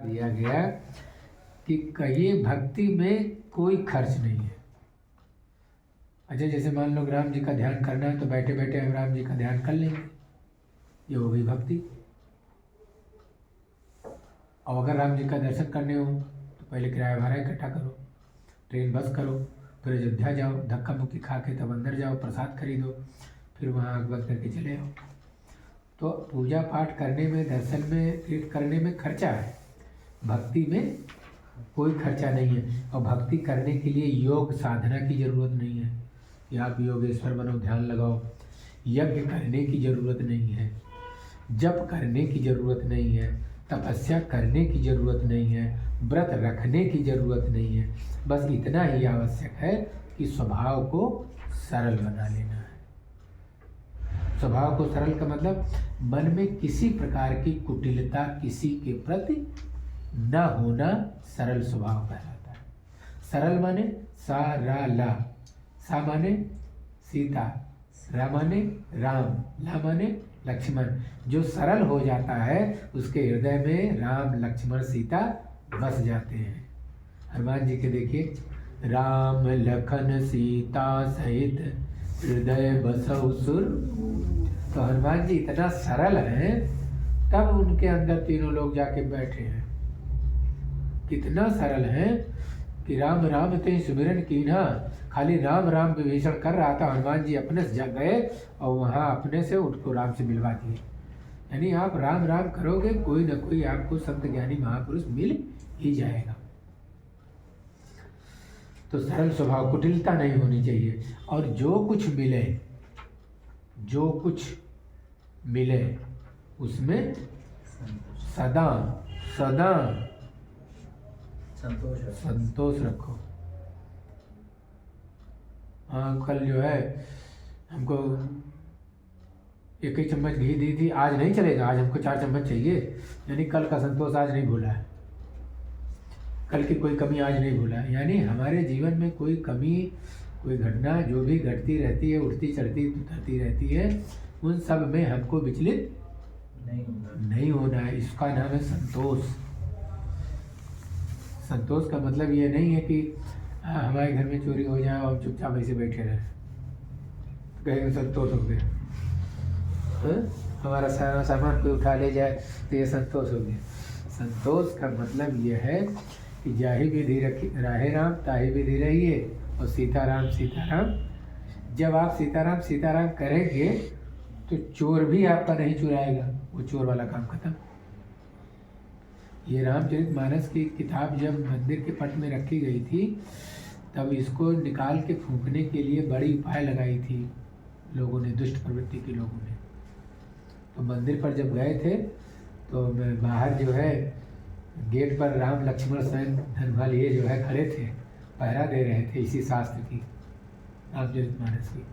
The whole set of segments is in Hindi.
दिया गया कि कहिए भक्ति में कोई खर्च नहीं है। अच्छा, जैसे मान लो राम जी का ध्यान करना है तो बैठे बैठे हम राम जी का ध्यान कर लेंगे, ये हो गई भक्ति। और अगर राम जी का दर्शन करने हो तो पहले किराया भाड़ा इकट्ठा करो, ट्रेन बस करो, फिर अयोध्या जाओ, धक्का मुक्की खा के तब अंदर जाओ, प्रसाद खरीदो, फिर वहाँ आग बंद करके चले आओ। तो पूजा पाठ करने में, दर्शन में, तीर्थ करने में खर्चा है, भक्ति में कोई खर्चा नहीं है। और भक्ति करने के लिए योग साधना की ज़रूरत नहीं है कि आप योगेश्वर बनो, ध्यान लगाओ। यज्ञ करने की ज़रूरत नहीं है, जप करने की ज़रूरत नहीं है, तपस्या करने की ज़रूरत नहीं है, व्रत रखने की ज़रूरत नहीं है। बस इतना ही आवश्यक है कि स्वभाव को सरल बना लेना है। स्वभाव को सरल का मतलब मन में किसी प्रकार की कुटिलता किसी के प्रति न होना सरल स्वभाव कहलाता है। सरल माने सा रा ला, सा माने सीता, रा माने राम, ला माने लक्ष्मण। जो सरल हो जाता है उसके हृदय में राम लक्ष्मण सीता बस जाते हैं। हनुमान जी के देखिए, राम लखन सीता सहित हृदय बसौ सुर। तो हनुमान जी इतना सरल हैं, तब उनके अंदर तीनों लोग जाके बैठे हैं। कितना सरल हैं कि राम राम ते सुमिरन कीन्हा, खाली राम राम विभीषण कर रहा था, हनुमान जी अपने से जग गए और वहाँ अपने से उनको राम से मिलवा दिए। यानी आप राम राम करोगे, कोई न कोई आपको संत ज्ञानी महापुरुष मिल ही जाएगा। तो सरल स्वभाव, कुटिलता नहीं होनी चाहिए। और जो कुछ मिले, जो कुछ मिले उसमें सदा सदा संतोष रखो। हाँ, कल जो है हमको 1 चम्मच घी दी थी, आज नहीं चलेगा, आज हमको 4 चम्मच चाहिए। यानी कल का संतोष आज नहीं भूला है, कल की कोई कमी आज नहीं भूला है। यानी हमारे जीवन में कोई कमी, कोई घटना जो भी घटती रहती है, उठती चढ़ती उतरती रहती है, उन सब में हमको विचलित नहीं होना है। इसका नाम है संतोष। संतोष का मतलब ये नहीं है कि हमारे घर में चोरी हो जाए और चुपचाप ऐसे बैठे रहे, कहीं संतोष हो गया। हमारा सारा सामान कोई उठा ले जाए तो ये संतोष हो गया। संतोष का मतलब ये है कि जाहि विधि रखी राहे राम ताहि विधि रहिए, और सीताराम सीताराम। जब आप सीताराम सीताराम करेंगे तो चोर भी आपका नहीं चुराएगा, वो चोर वाला काम खत्म। ये रामचरितमानस की किताब जब मंदिर के पट में रखी गई थी, तब इसको निकाल के फूंकने के लिए बड़ी उपाय लगाई थी लोगों ने, दुष्ट प्रवृत्ति के लोगों ने। तो मंदिर पर जब गए थे तो मैं बाहर जो है गेट पर राम लक्ष्मण स्वयं धनवाल ये जो है खड़े थे, पहरा दे रहे थे इसी शास्त्र की, रामचरितमानस की।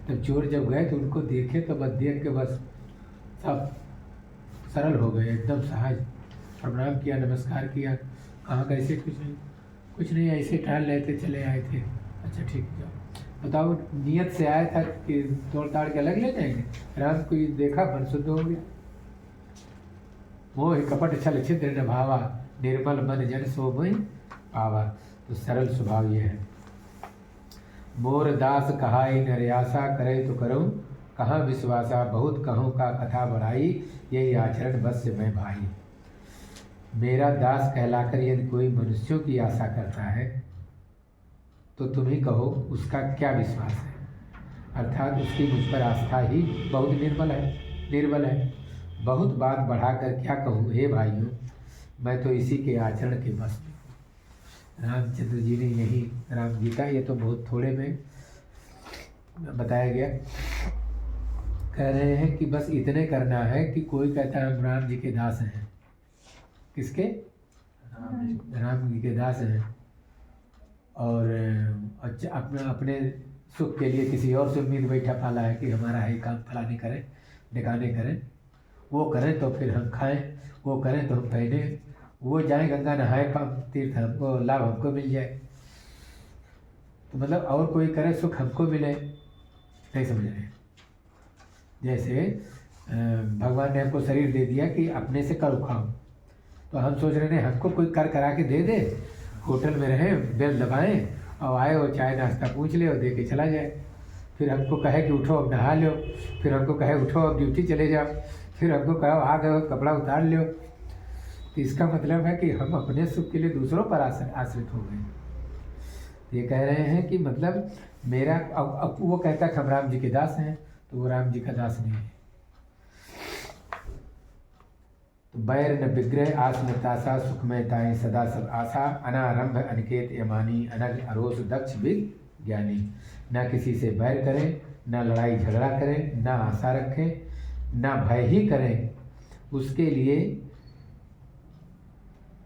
तब चोर जब गए तो उनको देखे तो बस देख के बस सब सरल हो गए, एकदम सहज। प्रणाम किया, नमस्कार किया, कहाँ कैसे, कुछ नहीं ऐसे टहल रहे थे, चले आए थे। अच्छा ठीक है, बताओ नियत से आया था कि तोड़ ताड़ के अलग ले जाएंगे। राम को देखा, मन शुद्ध हो गया। मोह कपट छल छिद्र न भावा, निर्मल मन जन सो मोहि पावा। तो सरल स्वभाव ये है। मोर दास कहाई नरयासा, करे तो करूँ कहाँ विश्वासा, बहुत कहूँ का कथा बढ़ाई, यही आचरण बस से मैं भाई। मेरा दास कहलाकर यदि कोई मनुष्यों की आशा करता है तो तुम ही कहो उसका क्या विश्वास है। अर्थात उसकी मुझ पर आस्था ही बहुत निर्बल है। बहुत बात बढ़ाकर क्या कहूँ हे भाइयों, मैं तो इसी के आचरण के बस में हूँ। रामचंद्र जी ने यही राम गीता, ये तो बहुत थोड़े में बताया गया। कह रहे हैं कि बस इतने करना है कि कोई कहता है हम राम जी के दास हैं। किसके? राम जी के दास हैं। और अच्छा, अपने सुख के लिए किसी और से उम्मीद बैठा पाला है कि हमारा है काम फलाने करें, ढिकाने करें, वो करें तो फिर हम खाएं, वो करें तो हम पहने, वो जाएं गंगा नहाए, पाप तीर्थ हमको लाभ हमको मिल जाए। तो मतलब और कोई करे सुख हमको मिले, नहीं समझ रहे। जैसे भगवान ने हमको शरीर दे दिया कि अपने से कर खाओ, तो हम सोच रहे हैं हमको कोई कर करा के दे दे, होटल में रहें, बेल दबाएं और आए और चाय नाश्ता पूछ ले और दे के चला जाए। फिर हमको कहे कि उठो अब नहा लो, फिर हमको कहे उठो अब ड्यूटी चले जाओ, फिर हमको कहो आ गए कपड़ा उतार लो। तो इसका मतलब है कि हम अपने सुख के लिए दूसरों पर आश्रित हो गए। ये कह रहे हैं कि मतलब मेरा अब वो कहता है कि हम राम जी के दास हैं, तो वो राम जी का दास नहीं है। तो बैर न विग्रह आसन तासा सुखमयताएं सदा सब आशा अनारंभ अनिकेत यमानी अनग अरोस दक्ष विज्ञानी। न किसी से बैर करें, न लड़ाई झगड़ा करें, न आशा रखें, न भय ही करें।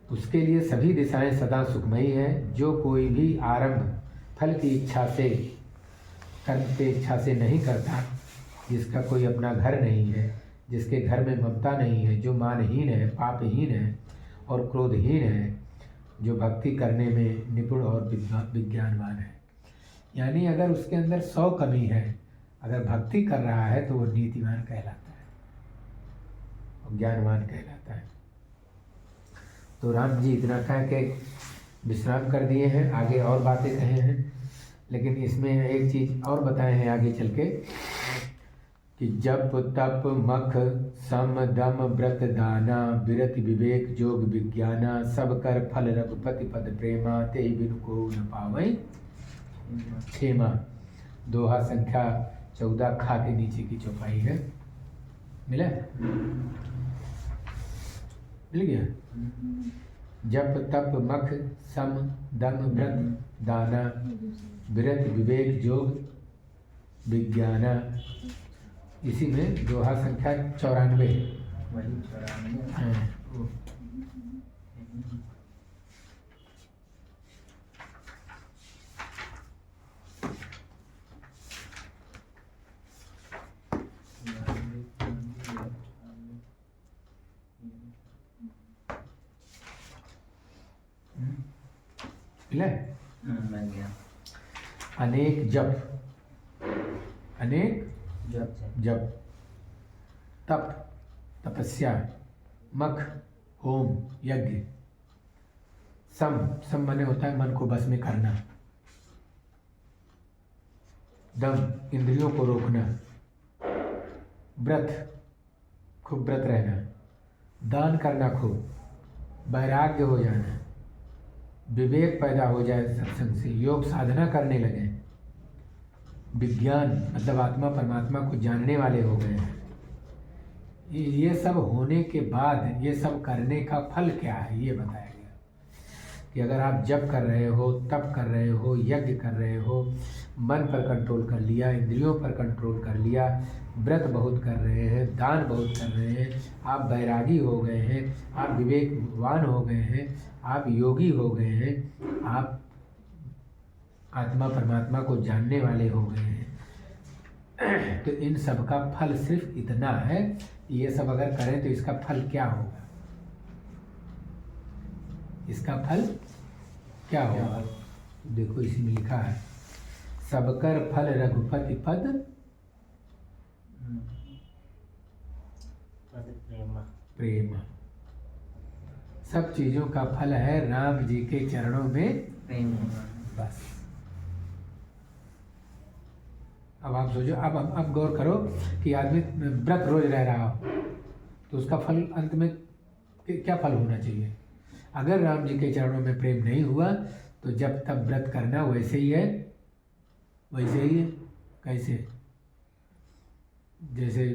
उसके लिए सभी दिशाएं सदा सुखमयी हैं। जो कोई भी आरंभ फल की इच्छा से कर्म की इच्छा से नहीं करता, जिसका कोई अपना घर नहीं है, जिसके घर में ममता नहीं है, जो मानहीन है, पापहीन है और क्रोधहीन है, जो भक्ति करने में निपुण और विज्ञानवान है। यानी अगर उसके अंदर 100 कमी है, अगर भक्ति कर रहा है तो वो नीतिवान कहलाता है और ज्ञानवान कहलाता है। तो राम जी इतना कह के विश्राम कर दिए हैं, आगे और बातें कहे हैं, लेकिन इसमें एक चीज़ और बताए हैं आगे चल के कि जप तप मख सम दम व्रत दाना विरत विवेक जोग विज्ञाना सब कर फल रघुपति पद प्रेमा ते बिनु को न पावै क्षेमा। दोहा संख्या 14 खा के नीचे की चौपाई है। मिला? मिल गया? जप तप मख सम दम व्रत दाना विरत विवेक जोग विज्ञाना। इसी में दोहा संख्या 94 है। अनेक जप, अनेक जप, तप तपस्या, मख होम यज्ञ, सम माने होता है मन को बस में करना, दम इंद्रियों को रोकना, व्रत खूब व्रत रहना, दान करना खूब, वैराग्य हो जाना, विवेक पैदा हो जाए सत्संग से, योग साधना करने लगे, विज्ञान मतलब आत्मा परमात्मा को जानने वाले हो गए हैं। ये सब होने के बाद ये सब करने का फल क्या है ये बताया गया कि अगर आप जप कर रहे हो, तप कर रहे हो, यज्ञ कर रहे हो, मन पर कंट्रोल कर लिया, इंद्रियों पर कंट्रोल कर लिया, व्रत बहुत कर रहे हैं, दान बहुत कर रहे हैं, आप बैरागी हो गए हैं, आप विवेकवान हो गए हैं, आप योगी हो गए हैं, आप आत्मा परमात्मा को जानने वाले हो गए हैं। तो इन सब का फल सिर्फ इतना है, ये सब अगर करें तो इसका फल क्या होगा? इसका फल क्या होगा? देखो इसी में लिखा है सबकर फल रघुपति पद प्रेम। सब चीजों का फल है राम जी के चरणों में प्रेम। बस अब आप सोचो, अब गौर करो कि आदमी व्रत रोज रह रहा हो तो उसका फल अंत में क्या फल होना चाहिए? अगर राम जी के चरणों में प्रेम नहीं हुआ तो जब तब व्रत करना वैसे ही है, वैसे ही है। कैसे? जैसे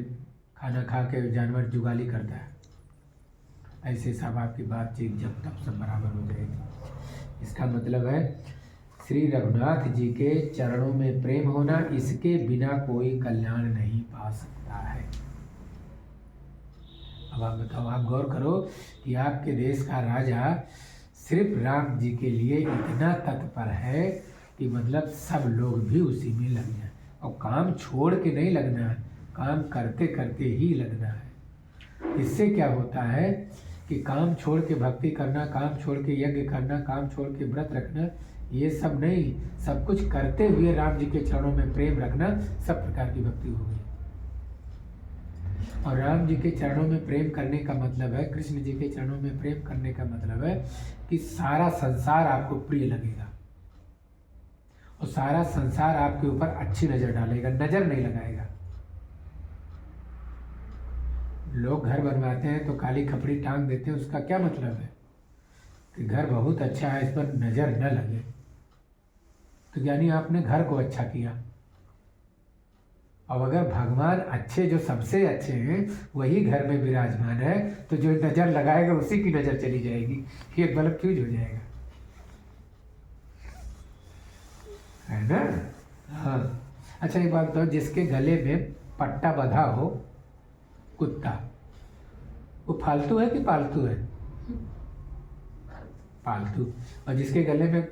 खाना खा के जानवर जुगाली करता है, ऐसे सब आपकी बातचीत जब तब सब बराबर हो जाएगी। इसका मतलब है श्री रघुनाथ जी के चरणों में प्रेम होना, इसके बिना कोई कल्याण नहीं पा सकता है। अब आप बताओ, आप गौर करो कि आपके देश का राजा सिर्फ राम जी के लिए इतना तत्पर है कि मतलब सब लोग भी उसी में लग जाए, और काम छोड़ के नहीं लगना है, काम करते करते ही लगना है। इससे क्या होता है कि काम छोड़ के भक्ति करना, काम छोड़ के यज्ञ करना, काम छोड़ के व्रत रखना, ये सब नहीं, सब कुछ करते हुए राम जी के चरणों में प्रेम रखना, सब प्रकार की भक्ति हो गई। और राम जी के चरणों में प्रेम करने का मतलब है, कृष्ण जी के चरणों में प्रेम करने का मतलब है कि सारा संसार आपको प्रिय लगेगा और सारा संसार आपके ऊपर अच्छी नज़र डालेगा, नज़र नहीं लगाएगा। लोग घर बनवाते हैं तो काली खपड़ी टांग देते हैं, उसका क्या मतलब है कि घर बहुत अच्छा है, इस पर नज़र न लगे। तो यानी आपने घर को अच्छा किया। अब अगर भगवान अच्छे, जो सबसे अच्छे हैं, वही घर में विराजमान है, तो जो नज़र लगाएगा उसी की नज़र चली जाएगी, ये बल्ब फ्यूज हो जाएगा, है ना। हाँ, अच्छा एक बात बताओ, जिसके गले में पट्टा बंधा हो कुत्ता, वो फालतू है कि पालतू है? पालतू। और जिसके गले में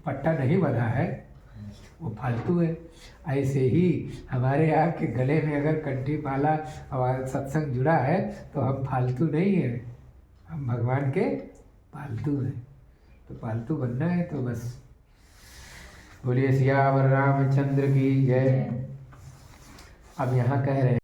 पट्टा नहीं बंधा है वो फालतू है। ऐसे ही हमारे आपके गले में अगर कंठी माला और सत्संग जुड़ा है तो हम फालतू नहीं है, हम भगवान के पालतू हैं। तो पालतू बनना है तो बस बोलिए सियावर रामचंद्र की जय। अब यहाँ कह रहे हैं